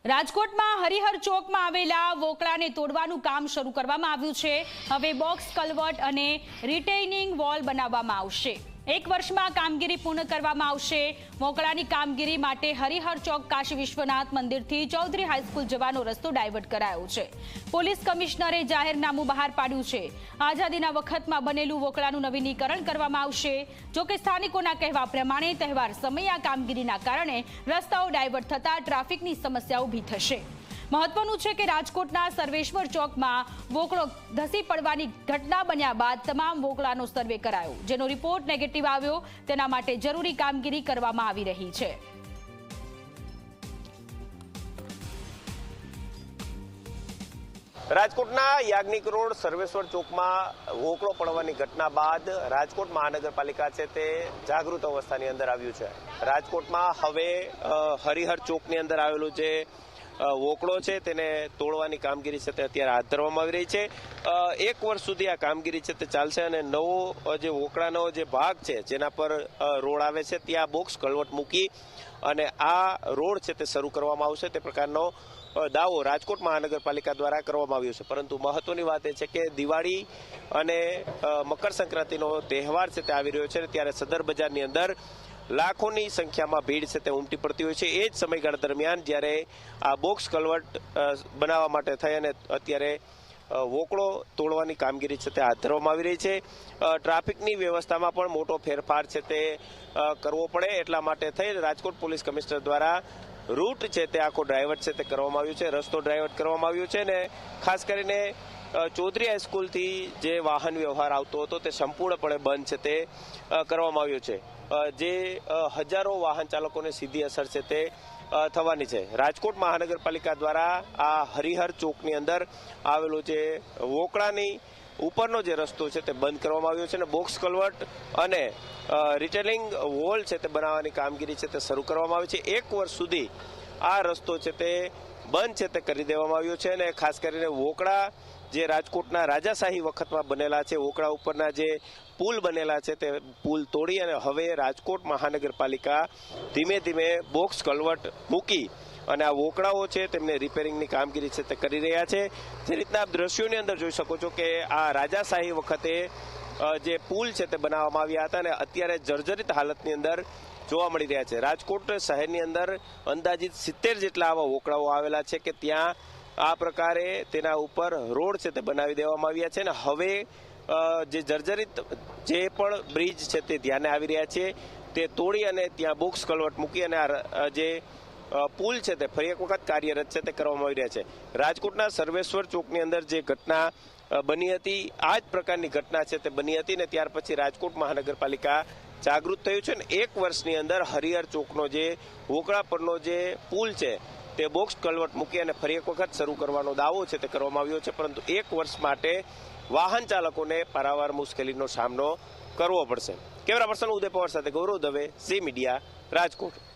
રાજકોટમાં હરિહર ચોકમાં આવેલા વોકળાને તોડવાનું કામ શરૂ કરવામાં આવ્યું છે। હવે બોક્સ કલવર્ટ અને રિટેઇનિંગ વોલ બનાવવામાં આવશે। 1 વર્ષમાં કામગીરી પૂર્ણ કરવામાં આવશે। વોકળાની કામગીરી માટે હરિહર ચોક કાશી વિશ્વનાથ મંદિરથી ચૌધરી હાઈસ્કૂલ જવાનો રસ્તો ડાયવર્ટ કરાયો છે। પોલીસ કમિશનરે જાહેરનામું બહાર પાડ્યું છે। આઝાદીના વખતમાં બનેલું વોકળાનું નવીનીકરણ કરવામાં આવશે। જો કે સ્થાનિકોના કહેવા પ્રમાણે તહેવાર સમયે આ કામગીરીના કારણે રસ્તાઓ ડાયવર્ટ થતા ટ્રાફિકની સમસ્યા ઊભી થશે। મહત્વનું છે કે રાજકોટના સર્વેશ્વર ચોકમાં વોકળો ધસી પડવાની ઘટના બન્યા બાદ તમામ વોકળાનો સર્વે કરાયો, જેનો રિપોર્ટ નેગેટિવ આવ્યો। તેના માટે જરૂરી કામગીરી કરવામાં આવી રહી છે। રાજકોટના યાજ્ઞિક રોડ સર્વેશ્વર ચોકમાં વોકળો પડવાની ઘટના બાદ રાજકોટ મહાનગરપાલિકા છે તે જાગૃત અવસ્થાની અંદર આવ્યું છે। રાજકોટમાં હવે હરિહર ચોકની અંદર આવેલું જે વોકળો છે તેને તોડવાની કામગીરી છે તે અત્યારે હાથ ધરવામાં આવી રહી છે। 1 વર્ષ સુધી આ કામગીરી છે તે ચાલશે અને નવો જે વોકળાનો જે ભાગ છે જેના પર રોડ આવે છે ત્યાં બોક્સ કલવટ મૂકી અને આ રોડ છે તે શરૂ કરવામાં આવશે તે પ્રકારનો દાવો રાજકોટ મહાનગરપાલિકા દ્વારા કરવામાં આવ્યો છે। પરંતુ મહત્વની વાત એ છે કે દિવાળી અને મકર સંક્રાંતિનો તહેવાર છે તે આવી રહ્યો છે ત્યારે સદર બજારની અંદર લાખોની સંખ્યામાં ભીડ છે તે ઉમટી પડતી હોય છે। એ જ સમયગાળા દરમિયાન જ્યારે આ બોક્સ કલવટ બનાવવા માટે થઈ અને અત્યારે વોકળો તોડવાની કામગીરી છે તે હાથ ધરવામાં આવી રહી છે। ટ્રાફિકની વ્યવસ્થામાં પણ મોટો ફેરફાર છે તે કરવો પડે એટલા માટે થઈ રાજકોટ પોલીસ કમિશનર દ્વારા રૂટ છે તે આખો ડ્રાઈવર્ટ છે તે કરવામાં આવ્યું છે, રસ્તો ડ્રાઈવર્ટ કરવામાં આવ્યો છે ને ખાસ કરીને ચૌધરી હાઈસ્કૂલથી જે વાહન વ્યવહાર આવતો હતો તે સંપૂર્ણપણે બંધ છે તે કરવામાં આવ્યો છે, જે હજારો વાહન ચાલકોને સીધી અસર છે તે થવાની છે। રાજકોટ મહાનગરપાલિકા દ્વારા આ હરિહર ચોકની અંદર આવેલો જે વોકળાની ઉપરનો જે રસ્તો છે તે બંધ કરવામાં આવ્યો છે અને બોક્સ કલવટ અને રિટેલિંગ વોલ છે તે બનાવવાની કામગીરી છે તે શરૂ કરવામાં આવી છે। 1 વર્ષ સુધી આ રસ્તો છે તે બંધ છે તે કરી દેવામાં આવ્યો છે અને ખાસ કરીને વોકળા જે રાજકોટના રાજાશાહી વખતમાં બનેલા છે, વોકળા ઉપરના જે પુલ બનેલા છે તે પુલ તોડી અને હવે રાજકોટ મહાનગરપાલિકા ધીમે ધીમે બોક્સ કલવટ મૂકી અને આ વોકળાઓ છે તેમને રિપેરિંગની કામગીરી છે તે કરી રહ્યા છે। જે રીતના આપ દ્રશ્યોની અંદર જોઈ શકો છો કે આ રાજાશાહી વખતે જે પુલ છે તે બનાવવામાં આવ્યા હતા અને અત્યારે જર્જરિત હાલતની અંદર જોવા મળી રહ્યા છે। રાજકોટ શહેરની અંદર અંદાજિત 70 જેટલા આવા વોકળાઓ આવેલા છે કે ત્યાં આ પ્રકારે તેના ઉપર રોડ છે તે બનાવી દેવામાં આવ્યા છે અને હવે જે જર્જરિત જે પણ બ્રિજ છે તે ધ્યાને આવી રહ્યા છે તે તોડી અને ત્યાં બોક્સ કલવટ મૂકી અને આ જે પુલ છે તે ફરી એક વખત કાર્યરત છે તે કરવામાં આવી રહ્યા છે। રાજકોટના સર્વેશ્વર ચોકની અંદર જે ઘટના બની હતી આ જ પ્રકારની ઘટના છે તે બની હતી ને ત્યાર પછી રાજકોટ મહાનગરપાલિકા જાગૃત થયું છે અને 1 વર્ષની અંદર હરિહર ચોકનો જે વોકળા પરનો જે પુલ છે તે બોક્સ કલવટ મૂકી અને ફરી એક વખત શરૂ કરવાનો દાવો છે તે કરવામાં આવ્યો છે, પરંતુ 1 વર્ષ માટે વાહન ચાલકોને પારાવાર મુશ્કેલીનો સામનો કરવો પડશે। કેમેરા પર્સન ઉદય પવાર સાથે ગૌરવ દવે, ઝી મીડિયા, રાજકોટ।